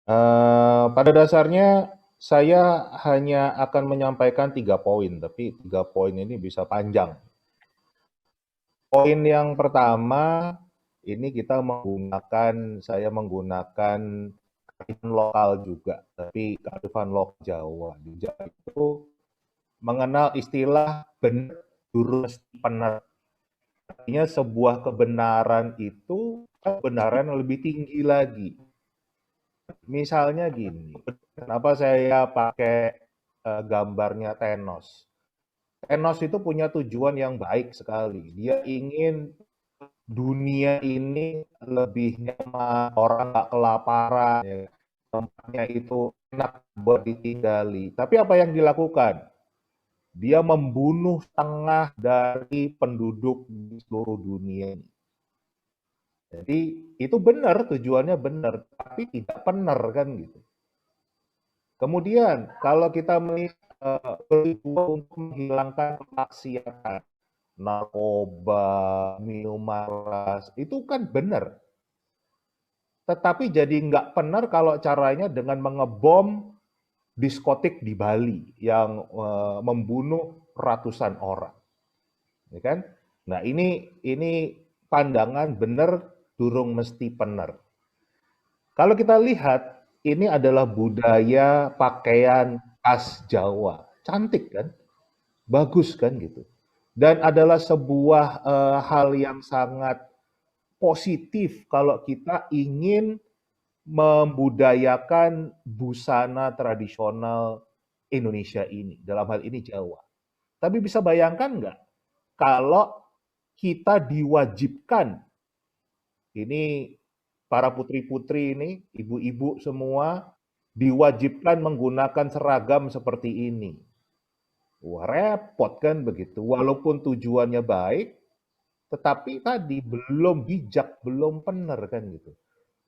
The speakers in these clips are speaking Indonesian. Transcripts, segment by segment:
Pada dasarnya saya hanya akan menyampaikan 3 poin, tapi 3 poin ini bisa panjang. Poin yang pertama, ini saya menggunakan kearifan lokal juga, tapi kearifan lokal Jawa. Di Jawa itu mengenal istilah benar, durung mesti benar. Artinya sebuah kebenaran itu kebenaran yang lebih tinggi lagi. Misalnya gini, kenapa saya pakai gambarnya Thanos? Thanos itu punya tujuan yang baik sekali. Dia ingin dunia ini lebih nyaman, orang nggak kelaparan, ya. Tempatnya itu enak buat ditinggali. Tapi apa yang dilakukan? Dia membunuh setengah dari penduduk di seluruh dunia ini. Jadi itu benar, tujuannya benar, tapi tidak benar kan gitu. Kemudian kalau kita melihat bertujuan untuk menghilangkan kemaksiatan, narkoba, minuman keras, itu kan benar. Tetapi jadi nggak benar kalau caranya dengan mengebom diskotik di Bali yang membunuh ratusan orang, ya kan? Nah ini pandangan benar durung mesti benar. Kalau kita lihat, ini adalah budaya pakaian khas Jawa. Cantik kan? Bagus kan gitu. Dan adalah sebuah hal yang sangat positif kalau kita ingin membudayakan busana tradisional Indonesia ini. Dalam hal ini Jawa. Tapi bisa bayangkan nggak kalau kita diwajibkan, ini para putri-putri ini, ibu-ibu semua, diwajibkan menggunakan seragam seperti ini. Wah, repot kan begitu. Walaupun tujuannya baik, tetapi tadi belum bijak, belum benar kan gitu.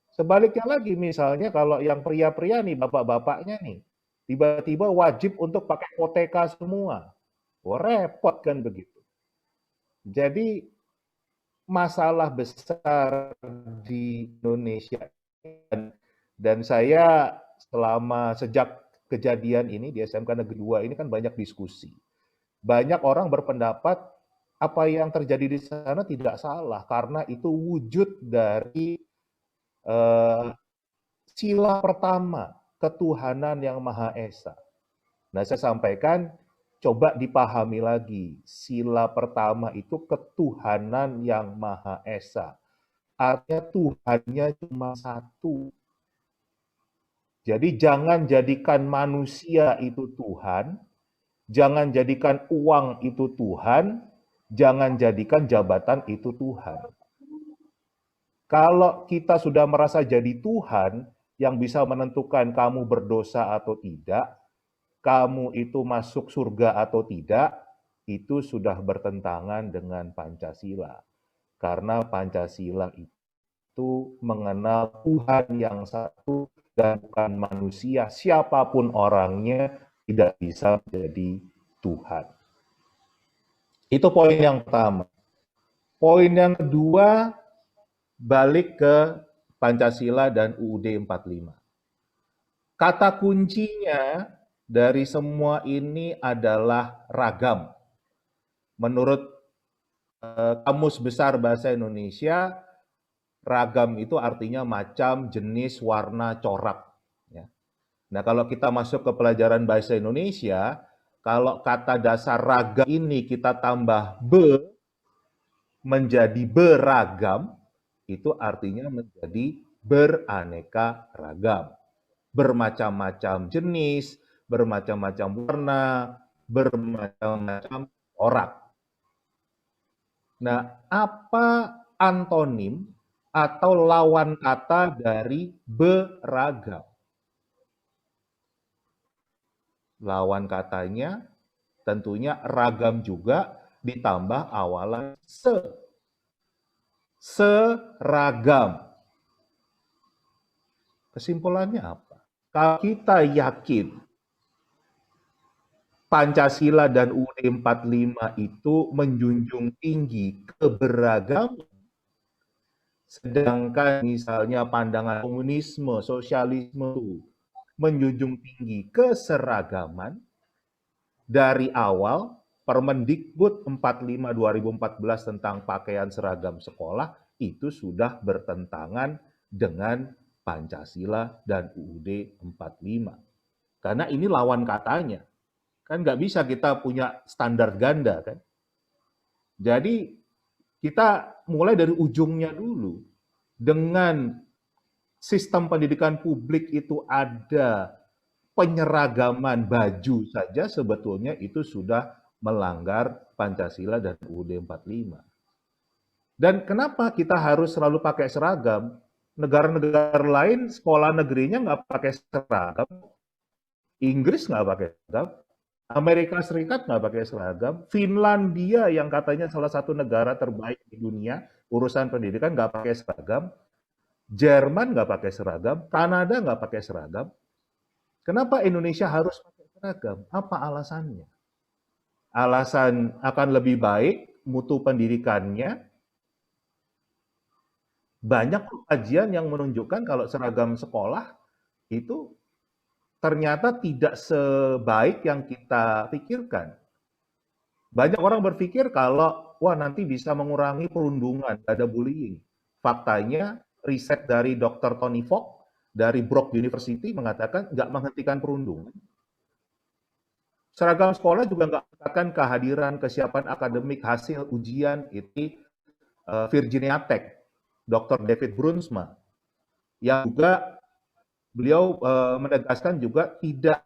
Sebaliknya lagi misalnya kalau yang pria-pria nih, bapak-bapaknya nih, tiba-tiba wajib untuk pakai koteka semua. Wah, repot kan begitu. Jadi masalah besar di Indonesia, dan saya sejak kejadian ini di SMK Negeri 2 ini kan banyak diskusi. Banyak orang berpendapat apa yang terjadi di sana tidak salah karena itu wujud dari eh, sila pertama ketuhanan yang Maha Esa. Nah, saya sampaikan coba dipahami lagi. Sila pertama itu ketuhanan yang Maha Esa. Artinya Tuhannya cuma satu. Jadi jangan jadikan manusia itu Tuhan, jangan jadikan uang itu Tuhan, jangan jadikan jabatan itu Tuhan. Kalau kita sudah merasa jadi Tuhan yang bisa menentukan kamu berdosa atau tidak, kamu itu masuk surga atau tidak, itu sudah bertentangan dengan Pancasila. Karena Pancasila itu mengenal Tuhan yang satu dan bukan manusia. Siapapun orangnya tidak bisa menjadi Tuhan. Itu poin yang pertama. Poin yang kedua, balik ke Pancasila dan UUD 45. Kata kuncinya dari semua ini adalah ragam. Menurut Kamus Besar Bahasa Indonesia, ragam itu artinya macam, jenis, warna, corak. Ya. Nah, kalau kita masuk ke pelajaran bahasa Indonesia, kalau kata dasar ragam ini kita tambah be menjadi beragam, itu artinya menjadi beraneka ragam. Bermacam-macam jenis, bermacam-macam warna, bermacam-macam corak. Nah, apa antonim atau lawan kata dari beragam? Lawan katanya tentunya ragam juga ditambah awalan se. Seragam. Kesimpulannya apa? Kalau kita yakin Pancasila dan UUD 45 itu menjunjung tinggi keberagaman, Sedangkan misalnya pandangan komunisme, sosialisme menjunjung tinggi keseragaman dari awal. Permendikbud 45 2014 tentang pakaian seragam sekolah itu sudah bertentangan dengan Pancasila dan UUD 45. Karena ini lawan katanya. Kan nggak bisa kita punya standar ganda kan. Jadi kita mulai dari ujungnya dulu. Dengan sistem pendidikan publik itu ada penyeragaman baju saja sebetulnya itu sudah melanggar Pancasila dan UUD 45. Dan kenapa kita harus selalu pakai seragam? Negara-negara lain sekolah negerinya nggak pakai seragam, Inggris nggak pakai seragam, Amerika Serikat nggak pakai seragam, Finlandia yang katanya salah satu negara terbaik di dunia urusan pendidikan nggak pakai seragam, Jerman nggak pakai seragam, Kanada nggak pakai seragam. Kenapa Indonesia harus pakai seragam? Apa alasannya? Alasan akan lebih baik mutu pendidikannya. Banyak kajian yang menunjukkan kalau seragam sekolah itu ternyata tidak sebaik yang kita pikirkan. Banyak orang berpikir kalau wah nanti bisa mengurangi perundungan, ada bullying. Faktanya riset dari Dr. Tony Fogg dari Brock University mengatakan nggak menghentikan perundungan. Seragam sekolah juga nggak mengatakan kehadiran, kesiapan akademik, hasil ujian, itu Virginia Tech, Dr. David Brunsma, yang juga beliau menegaskan juga tidak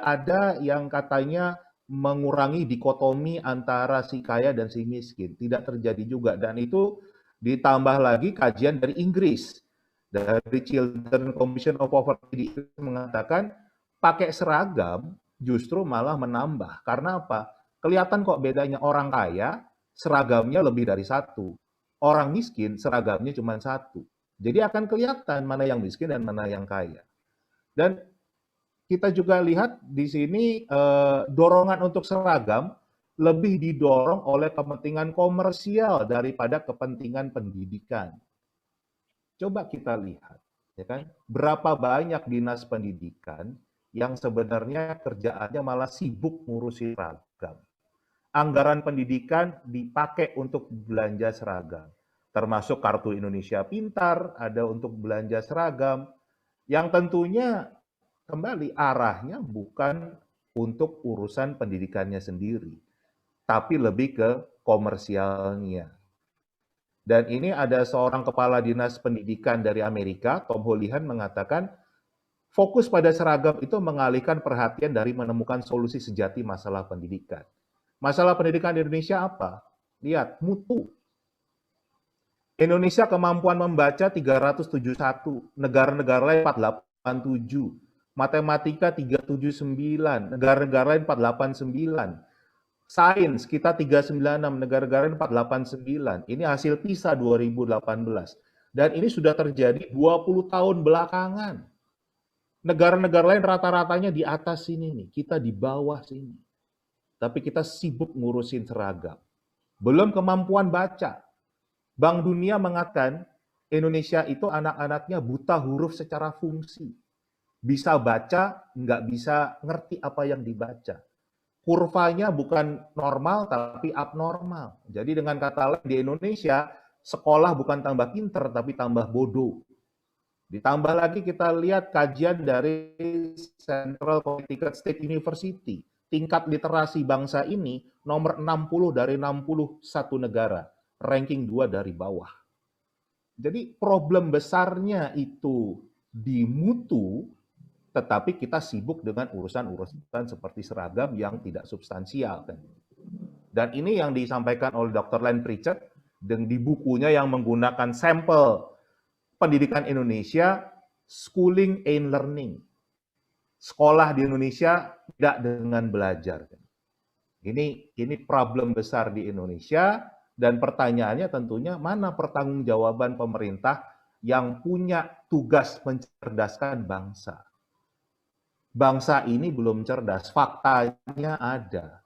ada yang katanya mengurangi dikotomi antara si kaya dan si miskin. Tidak terjadi juga. Dan itu ditambah lagi kajian dari Inggris. Dari Children Commission of Poverty mengatakan pakai seragam justru malah menambah. Karena apa? Kelihatan kok bedanya orang kaya, seragamnya lebih dari satu. Orang miskin, seragamnya cuma satu. Jadi akan kelihatan mana yang miskin dan mana yang kaya. Dan kita juga lihat di sini dorongan untuk seragam lebih didorong oleh kepentingan komersial daripada kepentingan pendidikan. Coba kita lihat, ya kan? Berapa banyak dinas pendidikan yang sebenarnya kerjaannya malah sibuk ngurusi seragam. Anggaran pendidikan dipakai untuk belanja seragam. Termasuk Kartu Indonesia Pintar, ada untuk belanja seragam. Yang tentunya kembali arahnya bukan untuk urusan pendidikannya sendiri, tapi lebih ke komersialnya. Dan ini ada seorang kepala dinas pendidikan dari Amerika, Tom Holihan, mengatakan fokus pada seragam itu mengalihkan perhatian dari menemukan solusi sejati masalah pendidikan. Masalah pendidikan di Indonesia apa? Lihat, mutu. Indonesia kemampuan membaca 371, negara-negara lain 487. Matematika 379, negara-negara lain 489. Sains kita 396, negara-negara lain 489. Ini hasil PISA 2018. Dan ini sudah terjadi 20 tahun belakangan. Negara-negara lain rata-ratanya di atas sini nih, kita di bawah sini. Tapi kita sibuk ngurusin seragam. Belum kemampuan baca. Bank Dunia mengatakan Indonesia itu anak-anaknya buta huruf secara fungsi. Bisa baca, nggak bisa ngerti apa yang dibaca. Kurvanya bukan normal, tapi abnormal. Jadi dengan kata lain, di Indonesia, sekolah bukan tambah pinter, tapi tambah bodoh. Ditambah lagi kita lihat kajian dari Central Connecticut State University. Tingkat literasi bangsa ini nomor 60 dari 61 negara. Ranking 2 dari bawah. Jadi problem besarnya itu di mutu, tetapi kita sibuk dengan urusan-urusan seperti seragam yang tidak substansial. Dan ini yang disampaikan oleh Dr. Len Pritchard di bukunya yang menggunakan sampel pendidikan Indonesia, Schooling and Learning. Sekolah di Indonesia tidak dengan belajar. Ini problem besar di Indonesia, dan pertanyaannya tentunya mana pertanggungjawaban pemerintah yang punya tugas mencerdaskan bangsa. Bangsa ini belum cerdas, faktanya ada.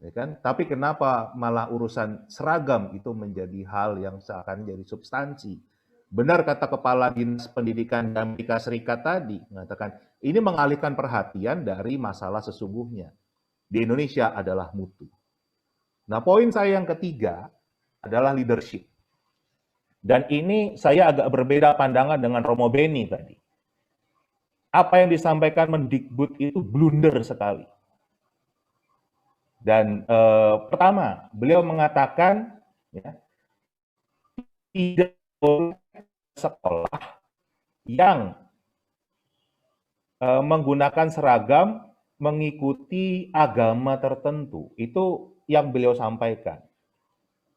ya kan? Tapi kenapa malah urusan seragam itu menjadi hal yang seakan jadi substansi? Benar kata Kepala Dinas Pendidikan Amerika Serikat tadi, mengatakan ini mengalihkan perhatian dari masalah sesungguhnya. Di Indonesia adalah mutu. Nah, poin saya yang ketiga adalah leadership. Dan ini saya agak berbeda pandangan dengan Romo Beni tadi. Apa yang disampaikan Mendikbud itu blunder sekali. Dan pertama, beliau mengatakan ya, tidak boleh sekolah yang menggunakan seragam mengikuti agama tertentu. Itu yang beliau sampaikan.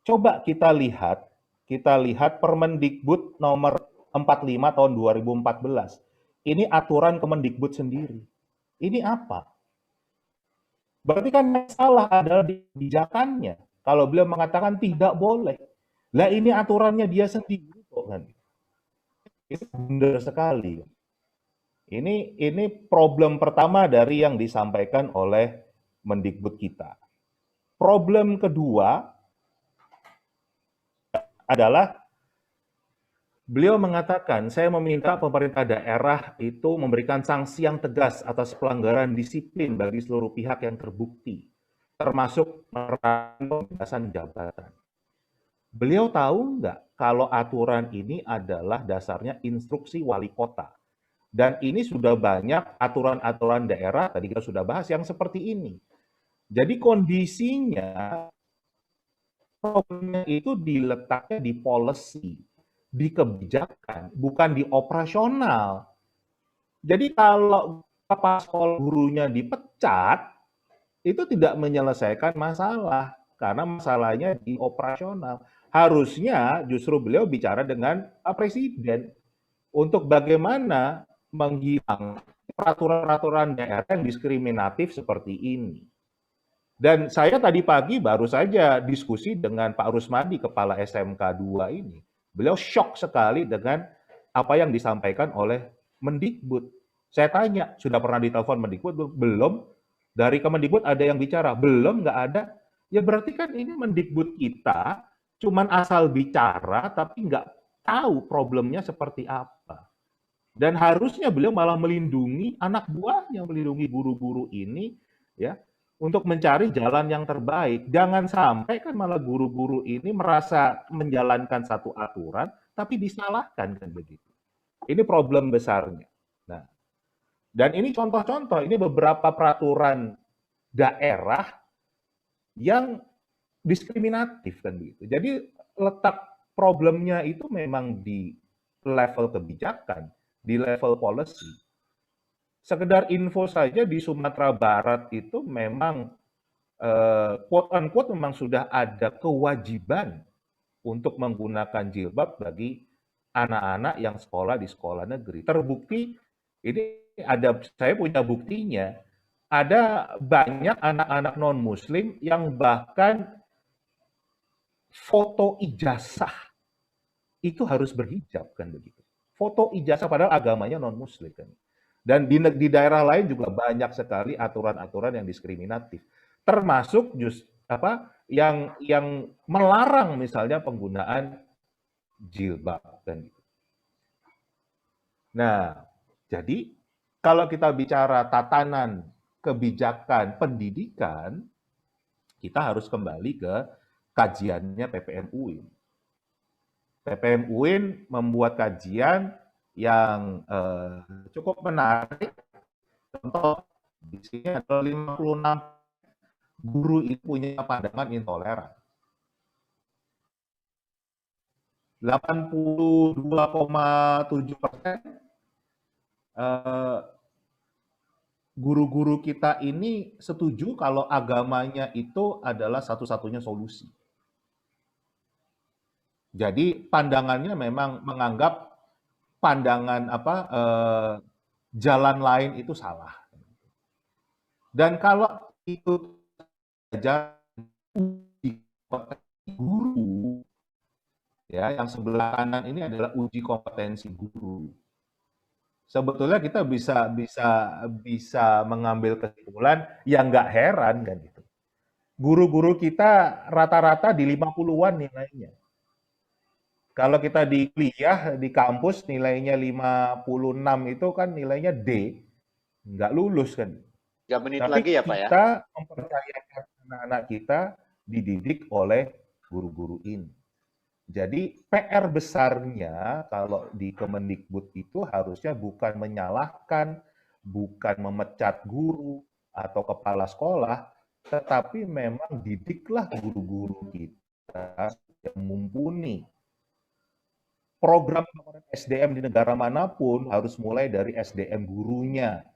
Coba kita lihat Permendikbud nomor 45 tahun 2014. Ini aturan Kemendikbud sendiri. Ini apa? Berarti kan yang salah adalah di kebijakannya. Kalau beliau mengatakan tidak boleh. Lah ini aturannya dia sendiri kok kan. Itu benar sekali. Ini problem pertama dari yang disampaikan oleh Mendikbud kita. Problem kedua adalah beliau mengatakan, saya meminta pemerintah daerah itu memberikan sanksi yang tegas atas pelanggaran disiplin bagi seluruh pihak yang terbukti, termasuk pembebasan jabatan. Beliau tahu nggak kalau aturan ini adalah dasarnya instruksi wali kota. Dan ini sudah banyak aturan-aturan daerah, tadi kita sudah bahas, yang seperti ini. Jadi kondisinya, problemnya itu diletaknya di policy, di kebijakan, bukan di operasional. Jadi kalau kepala sekolah gurunya dipecat, itu tidak menyelesaikan masalah, karena masalahnya di operasional. Harusnya justru beliau bicara dengan Presiden untuk bagaimana menghilang peraturan-peraturan daerah yang diskriminatif seperti ini. Dan saya tadi pagi baru saja diskusi dengan Pak Rusmadi, Kepala SMK 2 ini. Beliau shock sekali dengan apa yang disampaikan oleh Mendikbud. Saya tanya, sudah pernah ditelepon Mendikbud? Belum. Dari Kemendikbud ada yang bicara? Belum, nggak ada. Ya berarti kan ini Mendikbud kita cuman asal bicara tapi nggak tahu problemnya seperti apa. Dan harusnya beliau malah melindungi anak buahnya, melindungi guru-guru ini ya untuk mencari jalan yang terbaik. Jangan sampai kan malah guru-guru ini merasa menjalankan satu aturan tapi disalahkan kan begitu. Ini problem besarnya. Nah, dan ini contoh-contoh, ini beberapa peraturan daerah yang diskriminatif kan begitu. Jadi letak problemnya itu memang di level kebijakan, di level policy. Sekedar info saja di Sumatera Barat itu memang quote unquote memang sudah ada kewajiban untuk menggunakan jilbab bagi anak-anak yang sekolah di sekolah negeri. Terbukti ini ada, saya punya buktinya. Ada banyak anak-anak non-muslim yang bahkan foto ijazah itu harus berhijab kan begitu. Foto ijazah padahal agamanya non-muslim kan. Dan di daerah lain juga banyak sekali aturan-aturan yang diskriminatif. Termasuk yang melarang misalnya penggunaan jilbab kan gitu. Nah, jadi kalau kita bicara tatanan kebijakan pendidikan, kita harus kembali ke kajiannya PPM UIN. PPM UIN membuat kajian yang cukup menarik. Contoh, di sini ada 56 guru itu punya pandangan intoleran. 82,7% guru-guru kita ini setuju kalau agamanya itu adalah satu-satunya solusi. Jadi pandangannya memang menganggap pandangan jalan lain itu salah. Dan kalau itu uji guru, ya, yang sebelah kanan ini adalah uji kompetensi guru. Sebetulnya kita bisa mengambil kesimpulan yang nggak heran kan gitu. Guru-guru kita rata-rata di 50-an nilainya. Kalau kita di kuliah, di kampus nilainya 56 itu kan nilainya D, nggak lulus kan. 3 menit Tapi lagi ya Pak ya? kita mempercayakan anak-anak kita dididik oleh guru-guru ini. Jadi PR besarnya kalau di Kemendikbud itu harusnya bukan menyalahkan, bukan memecat guru atau kepala sekolah, tetapi memang didiklah guru-guru kita yang mumpuni. Program SDM di negara manapun harus mulai dari SDM gurunya.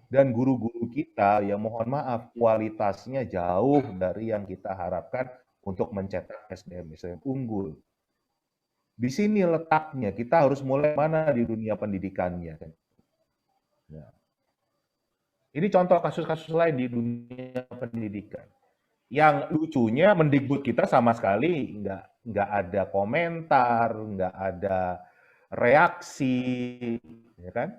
Dan guru-guru kita yang mohon maaf kualitasnya jauh dari yang kita harapkan untuk mencetak SDM unggul. Di sini letaknya, kita harus mulai mana di dunia pendidikannya. Nah, ini contoh kasus-kasus lain di dunia pendidikan. Yang lucunya Mendikbud kita sama sekali nggak ada komentar, nggak ada reaksi, ya kan?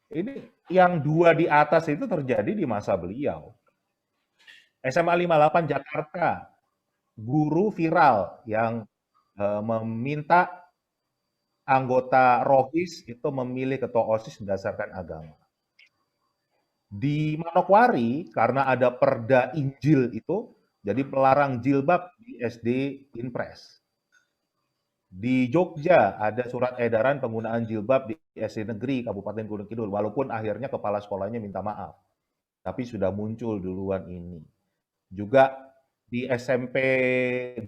Ini yang dua di atas itu terjadi di masa beliau. SMA 58 Jakarta, guru viral yang meminta anggota Rohis itu memilih ketua OSIS berdasarkan agama. Di Manokwari, karena ada perda Injil itu, jadi pelarang jilbab di SD Inpres. Di Jogja ada surat edaran penggunaan jilbab di SD Negeri Kabupaten Gunung Kidul, walaupun akhirnya kepala sekolahnya minta maaf. Tapi sudah muncul duluan ini. Juga di SMP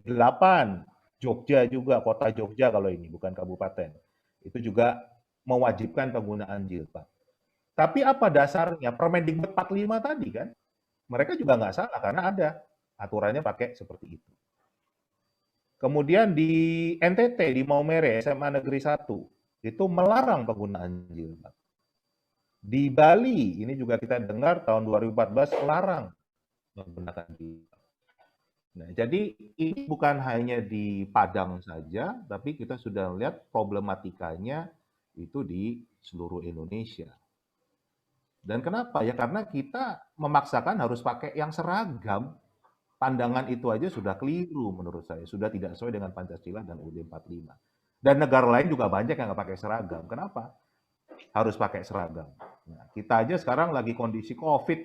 8, Jogja juga, kota Jogja kalau ini, bukan kabupaten. Itu juga mewajibkan penggunaan jilbab. Tapi apa dasarnya? Permendikbud 45 tadi kan? Mereka juga nggak salah karena ada aturannya pakai seperti itu. Kemudian di NTT, di Maumere, SMA Negeri 1, itu melarang penggunaan jilbab. Di Bali, ini juga kita dengar tahun 2014 larang menggunakan jilbab. Nah, jadi ini bukan hanya di Padang saja, tapi kita sudah lihat problematikanya itu di seluruh Indonesia. Dan kenapa? Ya karena kita memaksakan harus pakai yang seragam. Pandangan itu aja sudah keliru menurut saya. Sudah tidak sesuai dengan Pancasila dan UUD 45. Dan negara lain juga banyak yang nggak pakai seragam. Kenapa? Harus pakai seragam. Nah, kita aja sekarang lagi kondisi COVID.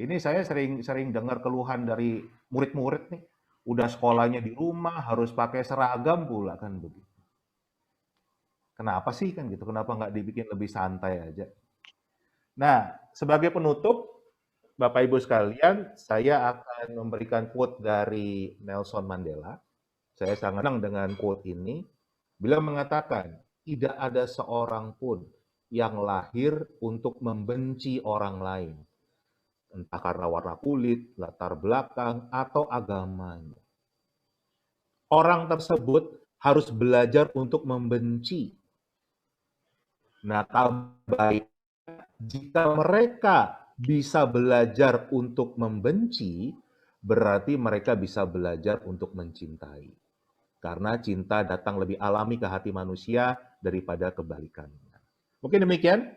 Ini saya sering dengar keluhan dari murid-murid nih. Udah sekolahnya di rumah, harus pakai seragam pula kan begitu. Kenapa sih kan gitu? Kenapa nggak dibikin lebih santai aja? Nah, sebagai penutup, Bapak Ibu sekalian, saya akan memberikan quote dari Nelson Mandela. Saya sangat senang dengan quote ini. Beliau mengatakan, tidak ada seorang pun yang lahir untuk membenci orang lain. Entah karena warna kulit, latar belakang, atau agamanya. Orang tersebut harus belajar untuk membenci. Nah, baik jika mereka bisa belajar untuk membenci, berarti mereka bisa belajar untuk mencintai. Karena cinta datang lebih alami ke hati manusia daripada kebalikannya. Mungkin demikian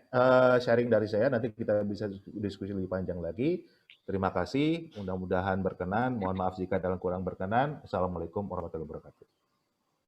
sharing dari saya. Nanti kita bisa diskusi lebih panjang lagi. Terima kasih. Mudah-mudahan berkenan. Mohon maaf jika dalam kurang berkenan. Assalamualaikum warahmatullahi wabarakatuh.